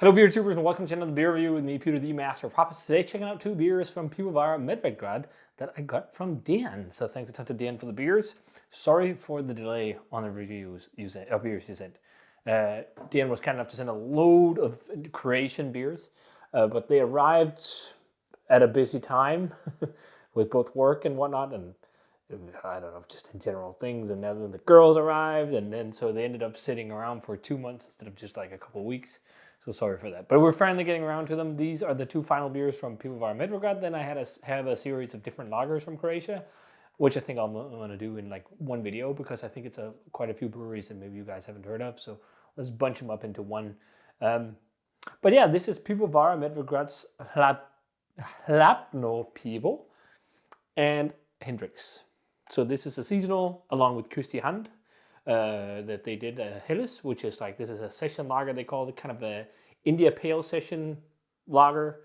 Hello beer tubers and welcome to another beer review with me, Peter the Master of Hoppers. Today checking out two beers from Pivovara Medvedgrad that I got from Dan. So thanks a ton to Dan for the beers. Sorry for the delay on the reviews beers you sent. Dan was kind enough to send a load of Croatian beers, but they arrived at a busy time with both work and whatnot, and I don't know, just in general things. And then the girls arrived, and then so they ended up sitting around for 2 months instead of just like a couple of weeks. So sorry for that. But we're finally getting around to them. These are the two final beers from Pivovara Medvedgrad. Then I have a series of different lagers from Croatia, which I think I'm going to do in like one video because I think it's quite a few breweries that maybe you guys haven't heard of. So let's bunch them up into one. But yeah, this is Pivovara Medvedgrad's Hladno Pivo and Hendrix. So this is a seasonal along with Hand. That they did Hillis, which is like, this is a session lager. They call it kind of a India Pale session lager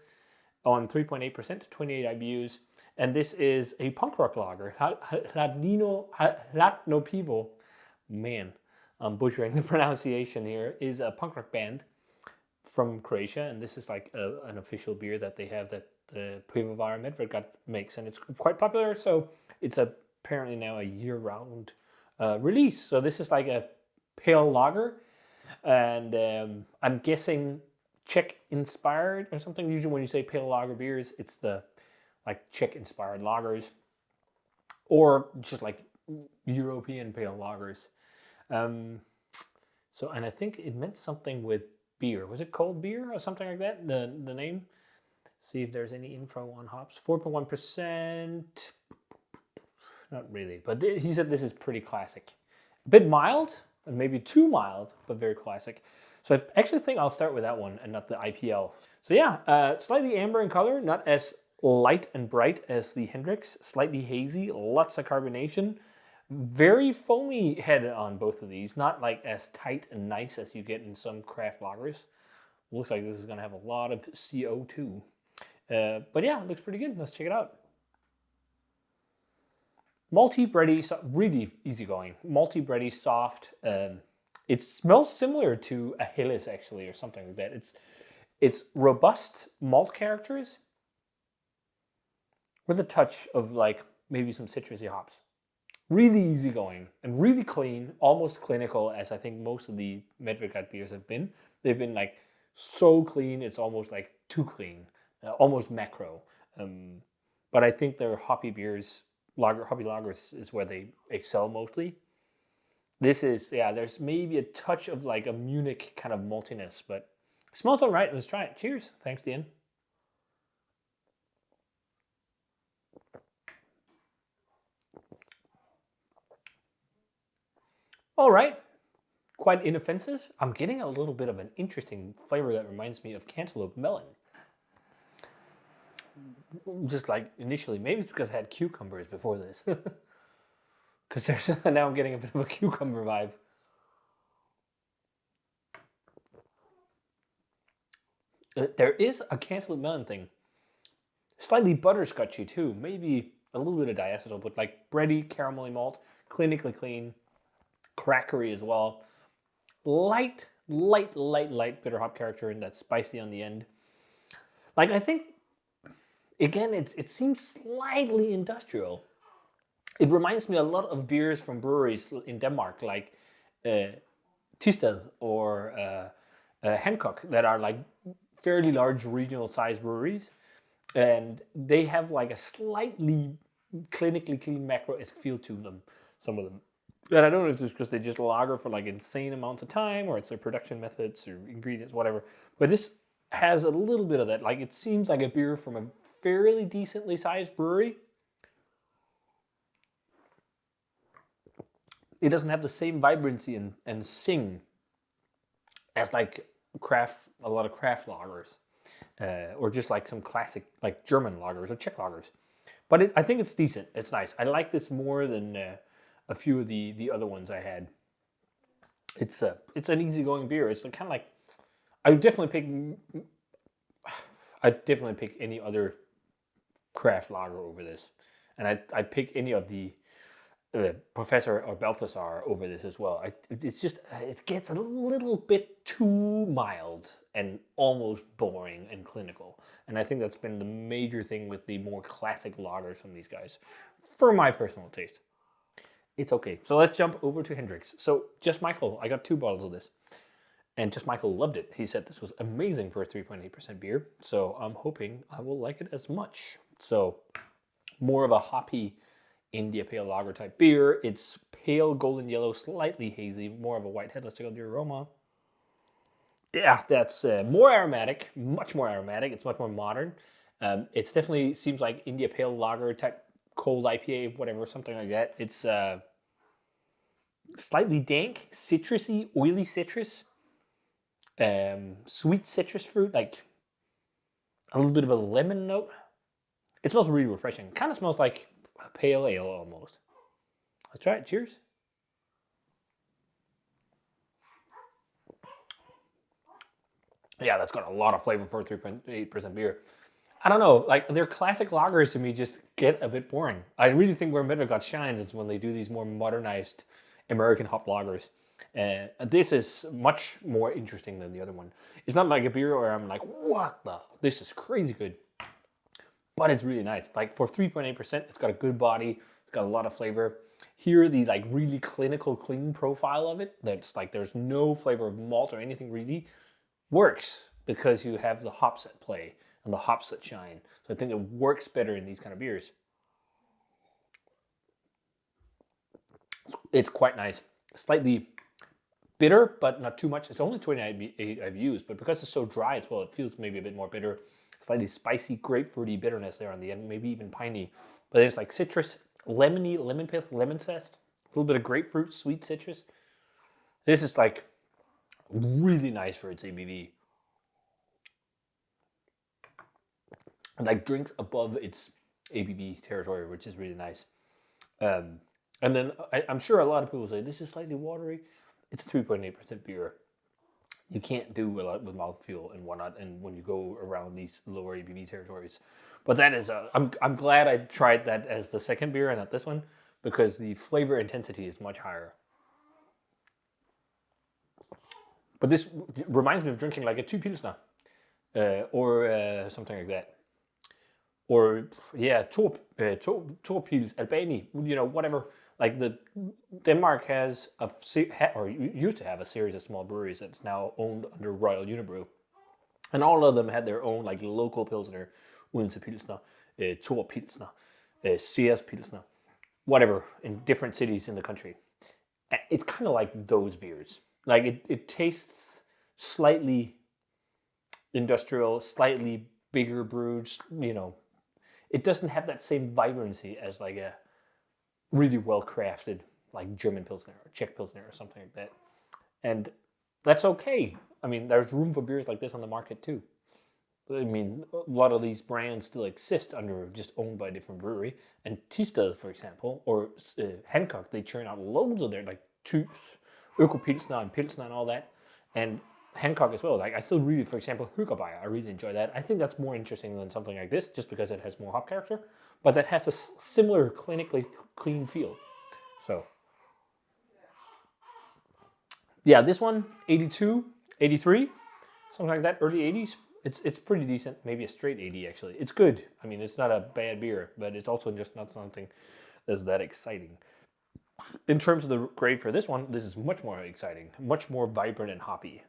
on 3.8%, 28 IBUs. And this is a punk rock lager. Hladno Pivo, man, I'm butchering the pronunciation here, is a punk rock band from Croatia. And this is like an official beer that they have that the Pivovara Medvedgrad makes. And it's quite popular. So it's apparently now a year-round release. So this is like a pale lager, and I'm guessing Czech inspired or something. Usually when you say pale lager beers, it's the like Czech inspired lagers or just like European pale lagers. So, and I think it meant something with beer. Was it cold beer or something like that? The name. See if there's any info on hops. 4.1%. Not really, but he said this is pretty classic. A bit mild, and maybe too mild, but very classic. So I actually think I'll start with that one and not the IPL. So yeah, slightly amber in color, not as light and bright as the Hendrix. Slightly hazy, lots of carbonation. Very foamy head on both of these. Not like as tight and nice as you get in some craft lagers. Looks like this is going to have a lot of CO2. But yeah, it looks pretty good. Let's check it out. Malty, bready, really easygoing. Malty, bready, soft. It smells similar to a Hillis actually, or something like that. It's robust malt characters with a touch of like maybe some citrusy hops. Really easygoing and really clean, almost clinical, as I think most of the Medvedgrad beers have been. They've been like so clean, it's almost like too clean, almost macro. But I think their hoppy beers. Hobby lagers is where they excel mostly. This is, yeah, there's maybe a touch of like a Munich kind of maltiness, but it smells all right. Let's try it. Cheers. Thanks, Dan. All right. Quite inoffensive. I'm getting a little bit of an interesting flavor that reminds me of cantaloupe melon. Just like initially, maybe it's because I had cucumbers before this. Because there's now I'm getting a bit of a cucumber vibe. There is a cantaloupe melon thing. Slightly butterscotchy too. Maybe a little bit of diacetyl, but like bready, caramelly malt, clinically clean, crackery as well. Light bitter hop character, and that's spicy on the end. Like I think. Again, it seems slightly industrial. It reminds me a lot of beers from breweries in Denmark, like Thisted or Hancock, that are like fairly large regional sized breweries. And they have like a slightly clinically clean macro-esque feel to them, some of them. And I don't know if it's because they just lager for like insane amounts of time, or it's their production methods or ingredients, whatever. But this has a little bit of that. Like it seems like a beer from a fairly decently sized brewery. It doesn't have the same vibrancy and sing as like a lot of craft lagers, or just like some classic like German lagers or Czech lagers. But I think it's decent. It's nice. I like this more than a few of the other ones I had. It's an easygoing beer. It's kind of like I'd definitely pick any other craft lager over this, and I'd pick any of the Professor or Balthasar over this as well. It's just, it gets a little bit too mild and almost boring and clinical. And I think that's been the major thing with the more classic lagers from these guys, for my personal taste. It's okay. So let's jump over to Hendrix. So Just Michael, I got 2 bottles of this. And Just Michael loved it. He said this was amazing for a 3.8% beer. So I'm hoping I will like it as much. So more of a hoppy India Pale Lager type beer. It's pale golden yellow, slightly hazy, more of a white head. Let's take out the aroma. Yeah, that's more aromatic, much more aromatic. It's much more modern. It's definitely seems like India Pale Lager type cold IPA, whatever, something like that. It's slightly dank, citrusy, oily citrus. Sweet citrus fruit, like a little bit of a lemon note. It smells really refreshing. Kind of smells like a pale ale almost. Let's try it. Cheers. Yeah, that's got a lot of flavor for a 3.8% beer. I don't know, like their classic lagers to me just get a bit boring. I really think where Medvedgrad shines is when they do these more modernized American hop lagers. This is much more interesting than the other one. It's not like a beer where I'm like, what the? This is crazy good. But it's really nice. Like for 3.8%, it's got a good body. It's got a lot of flavor. Here, the like really clinical, clean profile of it, that's like there's no flavor of malt or anything really, works because you have the hops at play and the hops that shine. So I think it works better in these kind of beers. It's quite nice. Slightly bitter, but not too much. It's only 28 IBUs, but because it's so dry as well, it feels maybe a bit more bitter. Slightly spicy, grapefruity bitterness there on the end, maybe even piney. But it's like citrus, lemony, lemon pith, lemon zest, a little bit of grapefruit, sweet citrus. This is like really nice for its ABV. And like drinks above its ABV territory, which is really nice. And then I'm sure a lot of people say this is slightly watery. It's a 3.8% beer. You can't do a lot with mouthfeel and whatnot, and when you go around these lower ABV territories. But that is, I'm glad I tried that as the second beer and not this one, because the flavor intensity is much higher. But this reminds me of drinking like a 2 Pilsner, or something like that. Or yeah, Torpils, Albany, you know, whatever. Like Denmark has or used to have a series of small breweries that's now owned under Royal Unibrew, and all of them had their own like local Pilsner, Odense Pilsner, Tor Pilsner, Sears Pilsner, whatever, in different cities in the country. It's kind of like those beers. Like it tastes slightly industrial, slightly bigger brewed, you know. It doesn't have that same vibrancy as like a really well crafted like German Pilsner or Czech Pilsner or something like that. And that's okay. I mean, there's room for beers like this on the market too. I mean, a lot of these brands still exist under just owned by a different brewery. And Tisted, for example, or Hancock, they churn out loads of their like Öko Pilsner and Pilsner and all that. And Hancock as well. Like I still really, for example, Hügerbeyer, I really enjoy that. I think that's more interesting than something like this, just because it has more hop character, but that has a similar clinically clean feel. So yeah, this one 82, 83, something like that, early 80s. It's pretty decent, maybe a straight 80 actually. It's good. I mean, it's not a bad beer, but it's also just not something that's that exciting. In terms of the grade for this one, this is much more exciting, much more vibrant and hoppy.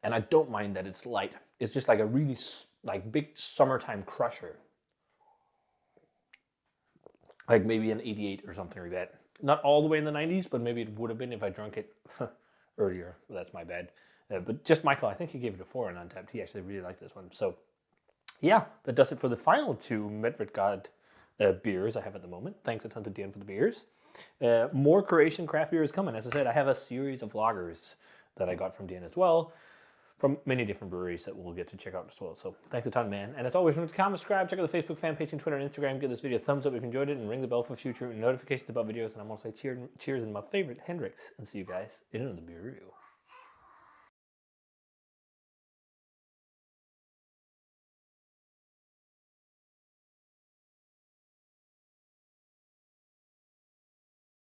And I don't mind that it's light. It's just like a really like big summertime crusher. Like maybe an 88 or something like that. Not all the way in the 90s, but maybe it would have been if I drank it earlier. That's my bad. But Just Michael, I think he gave it a 4 on Untapped. He actually really liked this one. So yeah, that does it for the final 2 Medvedgrad beers I have at the moment. Thanks a ton to Dan for the beers. More Croatian craft beers coming. As I said, I have a series of lagers that I got from Dan as well, from many different breweries that we'll get to check out as well. So thanks a ton, man. And as always, remember to comment, subscribe, check out the Facebook fan page and Twitter and Instagram. Give this video a thumbs up if you enjoyed it, and ring the bell for future notifications about videos. And I'm going to say cheers in my favorite Hendrix, and see you guys in another beer review.